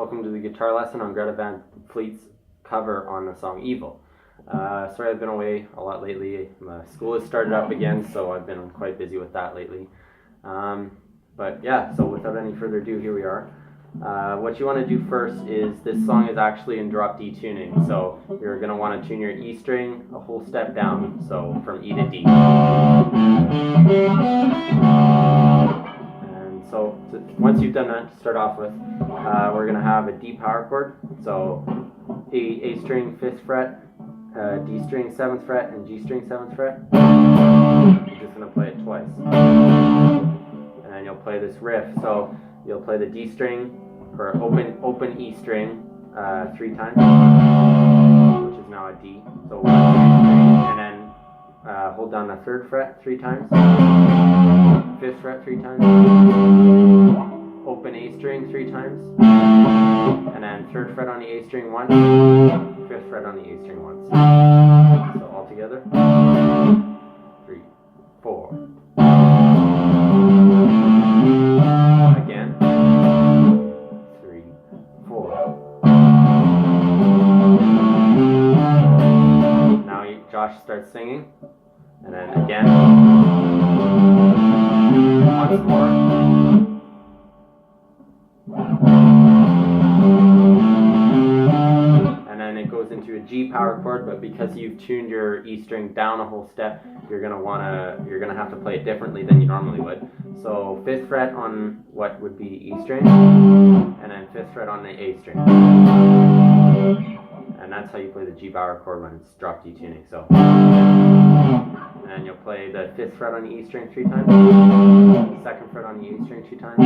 welcome to the guitar lesson on Greta Van Fleet's cover on the song Evil. Sorry I've been away a lot lately. School has started up again, so I've been quite busy with that lately. But yeah, so without any further ado, here we are. What you want to do first is, this song is actually in drop D tuning, so you're going to want to tune your E string a whole step down, so from E to D. And so once you've done that, to start off with, we're going to have a D power chord, so A string 5th fret, D string 7th fret, and G string 7th fret. You're just going to play it twice. And then you'll play this riff, so you'll play the D string, or open E string 3 times, which is now a D. So 1, 2, 3, and then hold down the 3rd fret 3 times, 5th fret 3 times, open A string 3 times, and then 3rd fret on the A string once, 5th fret on the A string once. So all together, 3, 4. Again, 3, 4. Now Josh starts singing, and then again, once more. And then it goes into a G power chord, but because you've tuned your E string down a whole step, you're gonna have to play it differently than you normally would. So 5th fret on what would be E string, and then 5th fret on the A string. And that's how you play the G power chord when it's drop D tuning. So, and you'll play the 5th fret on the E string 3 times, 2nd fret on the A string 2 times,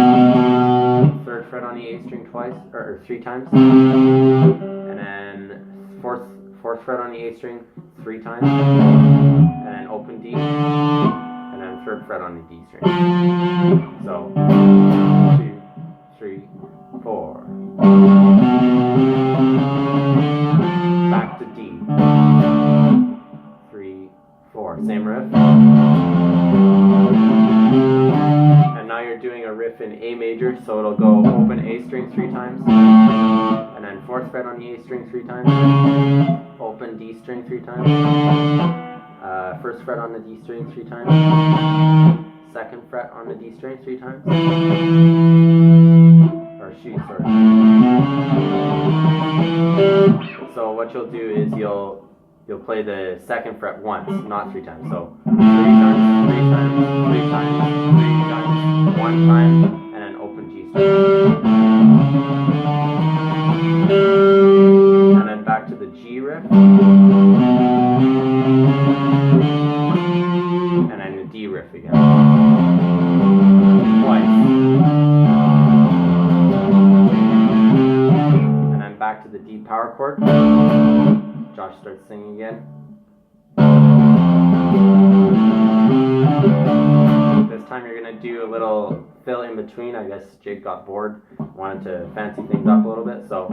3rd fret on the A string twice, or 3 times, and then 4th fret on the A string 3 times, and then open D, and then 3rd fret on the D string. So 2, 3, 4. Back to D. 3, 4. Same riff. And now you're doing a riff in A major, so it'll go open A string 3 times, and then 4th fret on the A string 3 times, open D string 3 times, 1st fret on the D string 3 times, 2nd fret on the D string 3 times, or sorry. So what you'll do is you'll play the 2nd fret once, not 3 times. So 3 times, 3 times, 3 times, 3 times, 1 time, and then open G string. And then back to the G riff. And then the D riff again. Twice. And then back to the D power chord. Josh starts singing again. This time you're going to do a little fill in between. I guess Jake got bored, wanted to fancy things up a little bit, so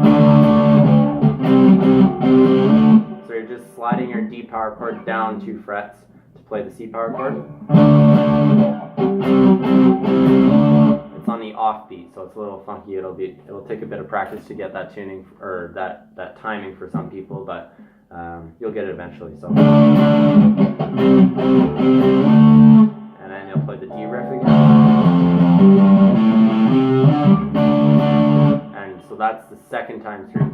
you're just sliding your D power chord down 2 frets to play the C power chord. It's on the off beat, so it's a little funky. It'll take a bit of practice to get that tuning, or that timing for some people, but you'll get it eventually. So, and then you'll play the D riff again, and so that's the 2nd time through.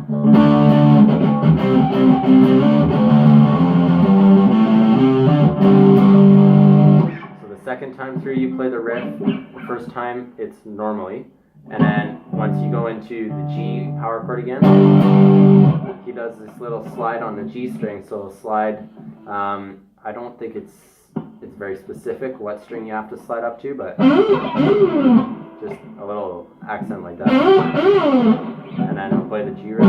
So the 2nd time through, you play the riff. The 1st time it's normally, and then once you go into the G power chord again, he does this little slide on the G string. So slide, I don't think it's very specific what string you have to slide up to, but just a little accent like that. And then he'll play the G riff,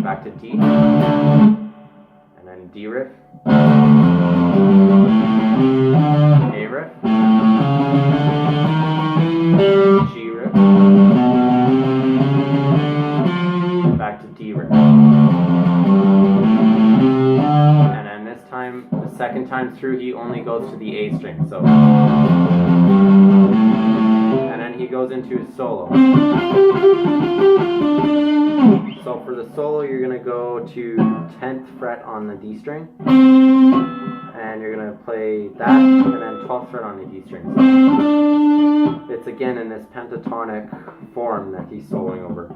back to D, and then D riff, A riff, G riff, back to D riff. And then this time, the 2nd time through, he only goes to the A string. So, and then he goes into his solo. So for the solo, you're going to go to 10th fret on the D string, and you're going to play that, and then 12th fret on the D string. So it's again in this pentatonic form that he's soloing over.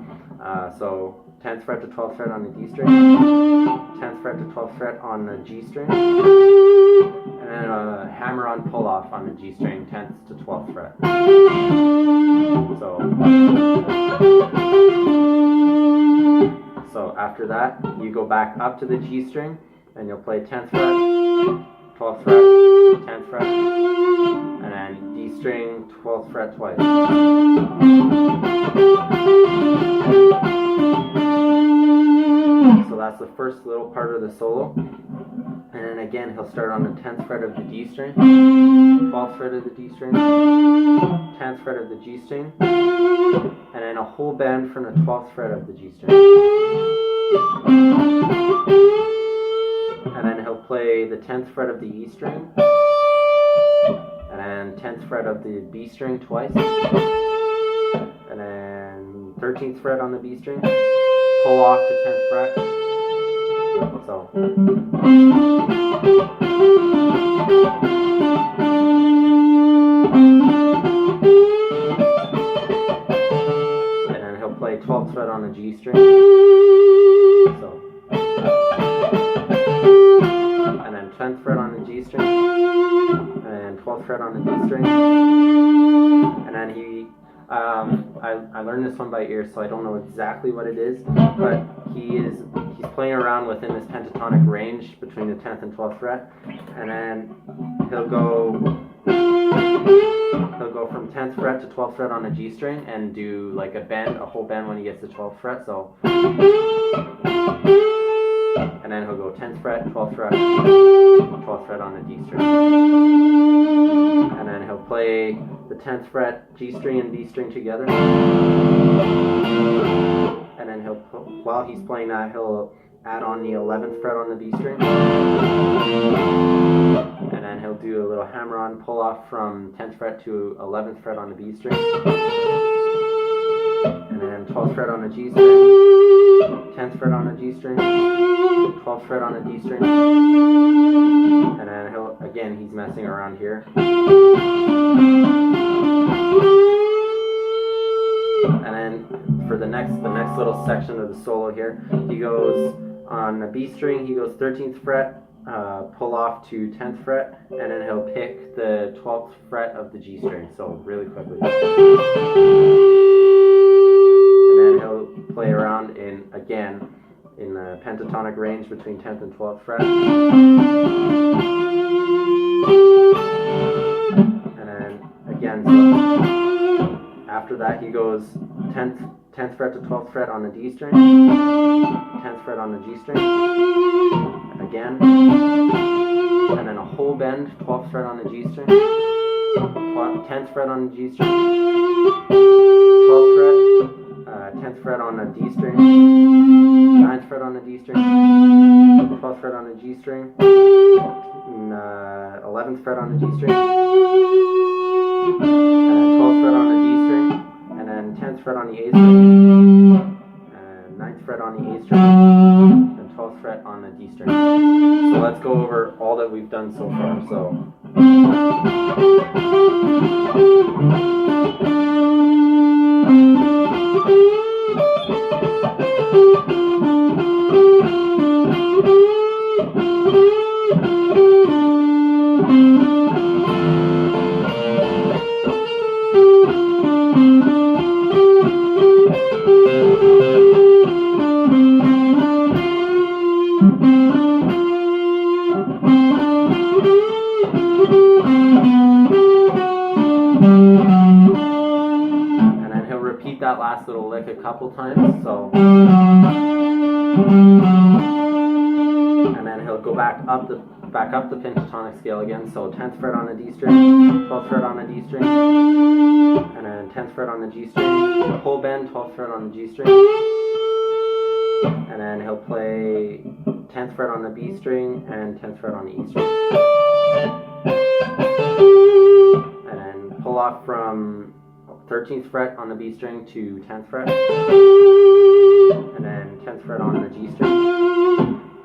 So 10th fret to 12th fret on the D string, 10th fret to 12th fret on the G string, and then a hammer-on pull-off on the G string, 10th to 12th fret. So after that, you go back up to the G string, and you'll play 10th fret, 12th fret, 10th fret, and then D string, 12th fret twice. So that's the first little part of the solo. And then again, he'll start on the 10th fret of the D string, 12th fret of the D string, 10th fret of the G string, and then a whole bend from the 12th fret of the G string. And then he'll play the 10th fret of the E string, and then 10th fret of the B string twice, and then 13th fret on the B string, pull off to 10th fret. So. And then he'll play 12th fret on the G string. So. And then 10th fret on the G string. And 12th fret on the D string. And then I learned this one by ear, so I don't know exactly what it is, but he's playing around within this pentatonic range between the 10th and 12th fret, and then he'll go from 10th fret to 12th fret on the G string and do like a whole bend when he gets to 12th fret. So, and then he'll go 10th fret, 12th fret, 12th fret on the D string, and then he'll play the 10th fret G string and D string together. And then while he's playing that, he'll add on the 11th fret on the D string. And then he'll do a little hammer-on pull-off from 10th fret to 11th fret on the B string. And then 12th fret on the G string, 10th fret on the G string, 12th fret on the D string. And then he's messing around here. And then for the next little section of the solo here, he goes on the B string, he goes 13th fret, pull off to 10th fret, and then he'll pick the 12th fret of the G string, so really quickly. And then he'll play around in the pentatonic range between 10th and 12th fret. And then again, so after that he goes 10th fret to 12th fret on the D string, 10th fret on the G string, again, and then a whole bend, 12th fret on the G string, 10th fret on the G string, 12th fret, 10th fret on the D string, 9th fret on the D string, 12th fret on the G string, 11th fret on the G string, and then 12th fret on the D string, and then 10th fret on the A string, and 9th fret on the A string, and 12th fret on the D string. So let's go over all that we've done so far. So. That last little lick a couple times, so, and then he'll go back up the pentatonic scale again, so 10th fret on the D string, 12th fret on the D string, and then 10th fret on the G string, whole bend, 12th fret on the G string, and then he'll play 10th fret on the B string and 10th fret on the E string, and then pull off from 13th fret on the B string to 10th fret, and then 10th fret on the G string,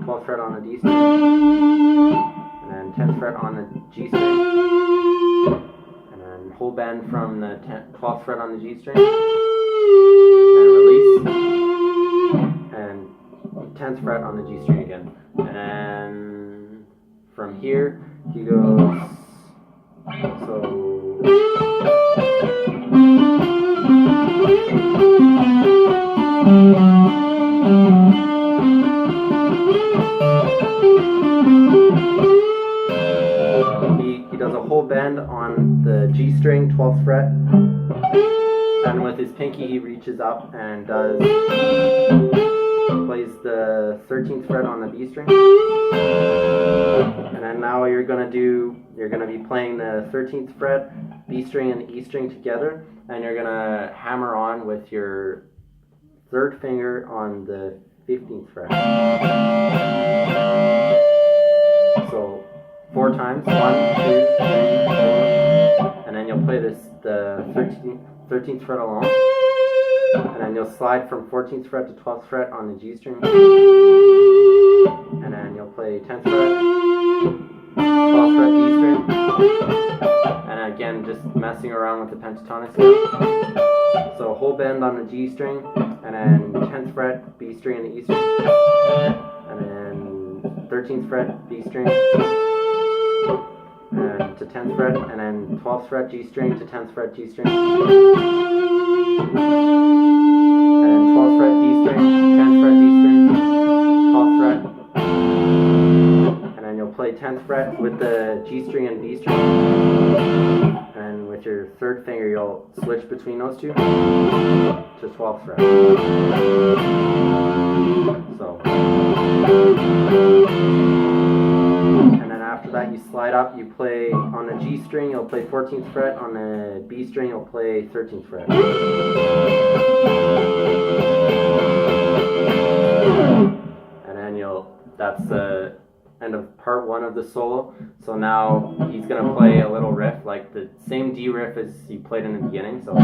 12th fret on the D string, and then 10th fret on the G string, and then whole bend from the 12th fret on the G string, and release, and 10th fret on the G string again. And from here he goes, so he does a whole bend on the G string, 12th fret, and with his pinky he reaches up and plays the 13th fret on the B string, and then now you're gonna be playing the 13th fret, B string and the E string together, and you're gonna hammer on with your third finger on the 15th fret. So 4 times, 1, 2, 3, 4, and then you'll play the 13th fret alone, and then you'll slide from 14th fret to 12th fret on the G string, and then you'll play 10th fret, 12th fret D string, and again just messing around with the pentatonic scale. So whole bend on the G string, and then 10th fret B string and the E string, and then 13th fret B string and to 10th fret, and then 12th fret G string to 10th fret G string, and then 12th fret D string, 10th fret D string, 12th fret, and then you'll play 10th fret with the G string and B string, and with your third finger you'll switch between those two to 12th fret. So, and then after that you slide up, you play on the G string, you'll play 14th fret, on the B string you'll play 13th fret. And then that's the end of part 1 of the solo. So now he's going to play a little riff, like the same D riff as he played in the beginning. So,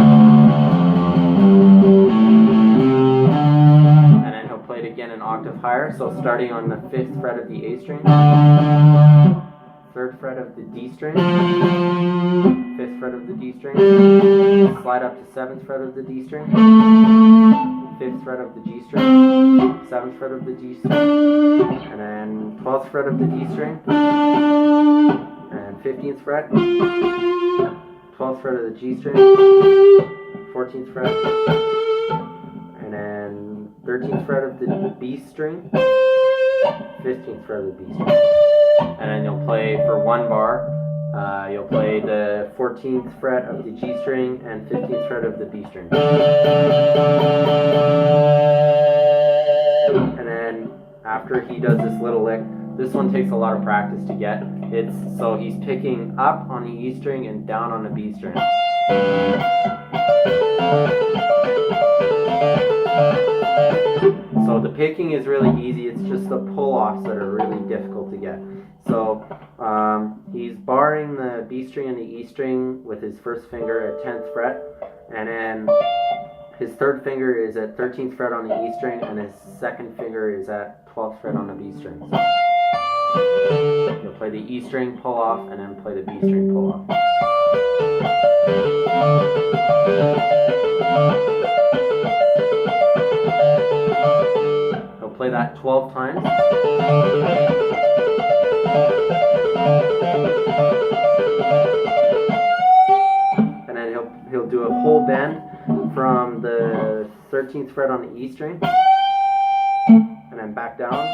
and then he'll play it again an octave higher. So starting on the 5th fret of the A string, 3rd fret of the D string, 5th fret of the D string, slide up to 7th fret of the D string, 5th fret of the G string, 7th fret of the G string, and then 12th fret of the D string, and 15th fret, 12th fret of the G string, 14th fret, and then 13th fret of the B string, 15th fret of the B string. And then you'll play for 1 bar, you'll play the 14th fret of the G string and 15th fret of the B string. And then after he does this little lick, this one takes a lot of practice to get. So he's picking up on the E string and down on the B string. So the picking is really easy, it's just the pull-offs that are really difficult to get. So he's barring the B string and the E string with his first finger at 10th fret, and then his third finger is at 13th fret on the E string, and his second finger is at 12th fret on the B string. So you'll play the E string pull off and then play the B string pull off. He'll play that 12 times. And then he'll do a whole bend from the 13th fret on the E string, and then back down,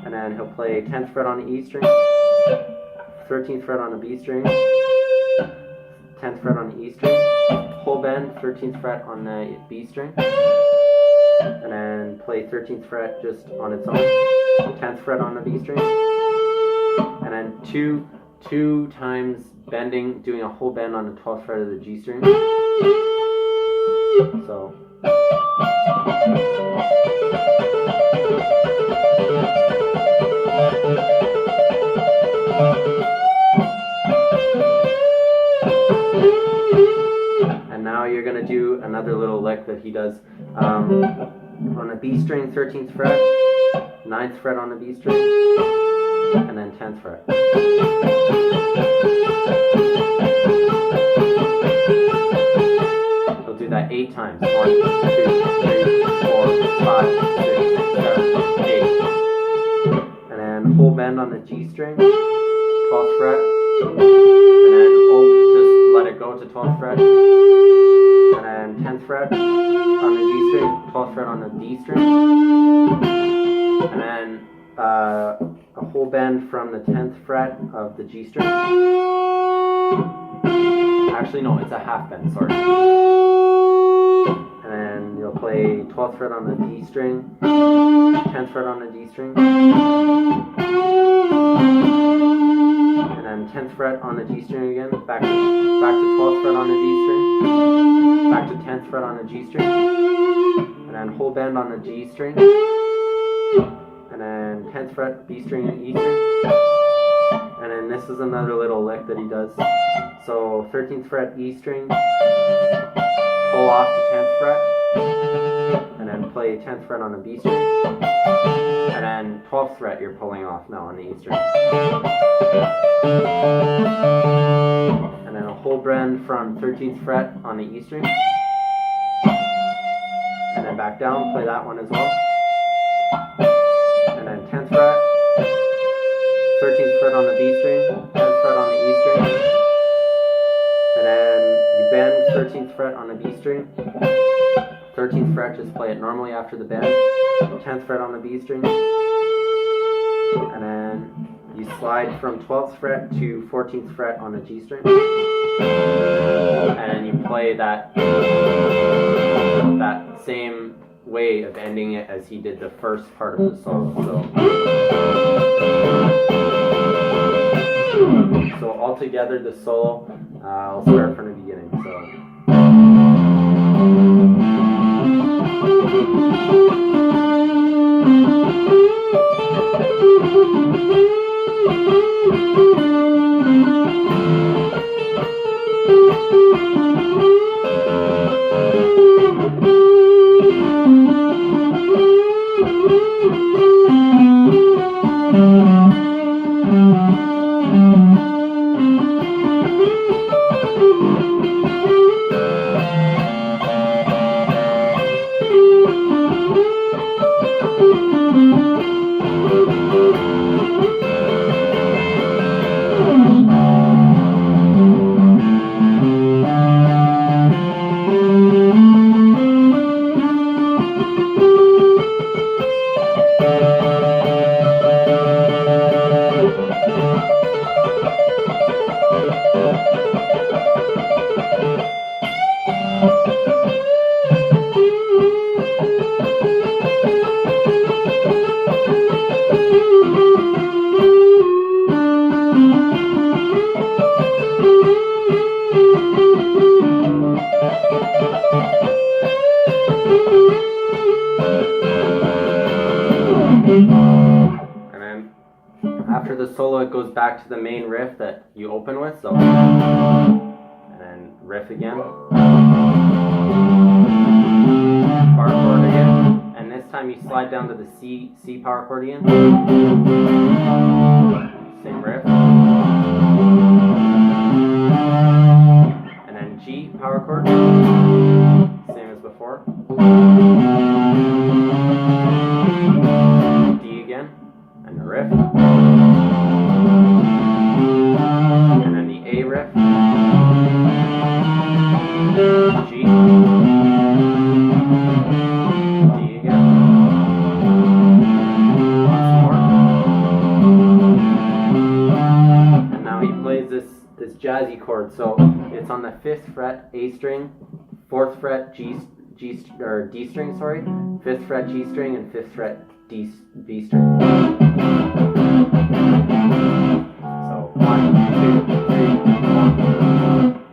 and then he'll play 10th fret on the E string, 13th fret on the B string, 10th fret on the E string, whole bend, 13th fret on the B string, and then play 13th fret just on its own, 10th fret on the B string, and then two times bending, doing a whole bend on the 12th fret of the G string. So and another little lick that he does. On a B string, 13th fret, 9th fret on the B string, and then 10th fret. He'll do that 8 times. 1, 2, 3, 4, 5, 6, 7, 8. And then whole bend on the G string, 12th fret, and then just let it go to 12th fret, and then 10th fret on the G string, 12th fret on the D string, and then a whole bend from the 10th fret of the G string. Actually, no, it's a half bend, sorry. And then you'll play 12th fret on the D string, 10th fret on the D string, and then 10th fret on the G string again, back to 12th fret on the D string, back to 10th fret on the G string, and then whole bend on the G string, and then 10th fret B string and E string, and then this is another little lick that he does. So 13th fret E string, pull off to 10th fret, and then play 10th fret on the B string, and then 12th fret you're pulling off now on the E string. And then a whole bend from 13th fret on the E string, and then back down, play that one as well. And then 10th fret, 13th fret on the B string, 10th fret on the E string, and then you bend 13th fret on the B string, 13th fret, just play it normally after the bend, 10th fret on the B string, and then you slide from 12th fret to 14th fret on the G string, and then you play that same way of ending it as he did the first part of the solo. So altogether the solo, I'll start from the beginning. And then after the solo, it goes back to the main riff that you open with. So, and then riff again, bar chord again, and this time you slide down to the C power chord again. Same riff, and then G power chord, same as before. And the riff, and then the A riff, G, D again, once more, and now he plays this jazzy chord. So it's on the 5th fret A string, 4th fret D string, sorry, 5th fret G string, and 5th fret B string. So 1, 2, 3, 4.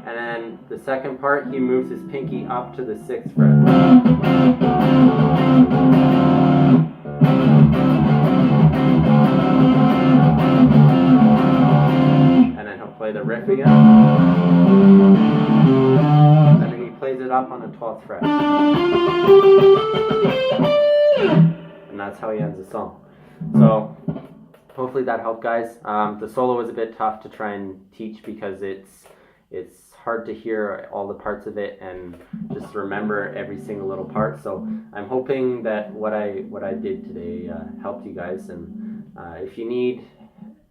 And then the second part, he moves his pinky up to the 6th fret. And then he'll play the riff again. And then he plays it up on the 12th fret. And that's how he ends the song. So hopefully that helped, guys. The solo is a bit tough to try and teach because it's hard to hear all the parts of it and just remember every single little part. So I'm hoping that what I did today helped you guys. And if you need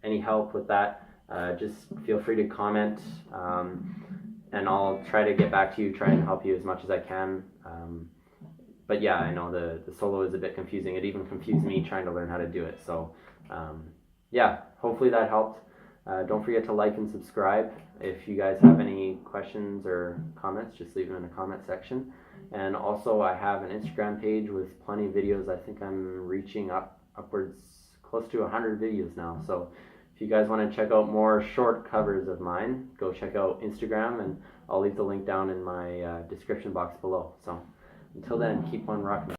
any help with that, just feel free to comment, and I'll try to get back to you, try and help you as much as I can. But yeah, I know the solo is a bit confusing. It even confused me trying to learn how to do it. So yeah, hopefully that helped. Don't forget to like and subscribe. If you guys have any questions or comments, just leave them in the comment section. And also I have an Instagram page with plenty of videos. I think I'm reaching upwards close to 100 videos now. So if you guys want to check out more short covers of mine, go check out Instagram, and I'll leave the link down in my description box below. So until then, keep on rocking.